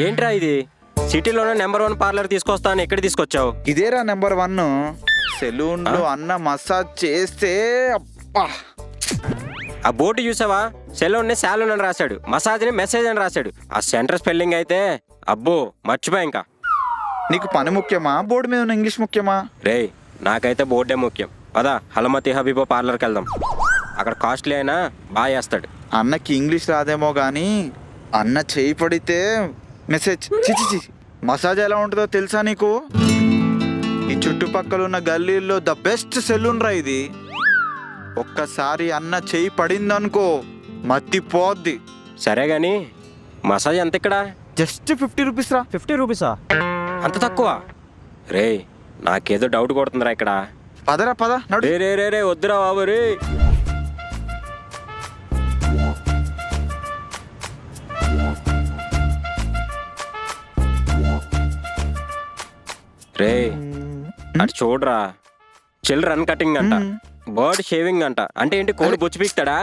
ఏంట్రా ఇది? సిటీలోనే నెంబర్ 1 పార్లర్ తీసుకొస్తా అని ఎక్కడ తీసుకొచ్చావు? ఇదేరా నెంబర్ 1 సెలూన్ లో అన్న మసాజ్ చేస్తే అబ్బా. ఆ బోర్డు చూసావా? సెలూన్ ని సాలూన్ అని రాశాడు, మసాజ్ ని మెసేజ్ అని రాశాడు. ఆ సెంటర్ స్పెల్లింగ్ అయితే అబ్బో మర్చిపోయా. ఇంకా నీకు పని ముఖ్యమా, బోర్డు మీద ఉన్న ఇంగ్లీష్ ముఖ్యమా? రేయ్, నాకైతే బోర్డే ముఖ్యం. పదా హలమతి హబీబా పార్లర్కి వెళ్దాం. అక్కడ కాస్ట్లీ అయినా బాగా చేస్తాడు. అన్నకి ఇంగ్లీష్ రాదేమో గానీ అన్న చేయి పడితే మెసేజ్ చిచి మసాజ్ ఎలా ఉంటుందో తెలుసా నీకు? ఈ చుట్టుపక్కల ఉన్న గల్లీల్లో ద బెస్ట్ సెలూన్ రా ఇది. ఒక్కసారి అన్న చేయి పడిందనుకో మత్తిపోద్ది. సరే గాని మసాజ్ ఎంత ఇక్కడ? జస్ట్ 50 రూపీస్ రా. 50 రూపీసా? అంత తక్కువ? రేయ్, నాకేదో డౌట్ కొడుతుందిరా ఇక్కడ. పదరా పద నడు. రే రే రే రే వద్దురా బాబు రే. రే అటు చూడరా, చిల్డ్రన్ కటింగ్ అంట, బర్డ్ షేవింగ్ అంట. అంటే ఏంటి, కోడి బొచ్చు పీక్తాడా?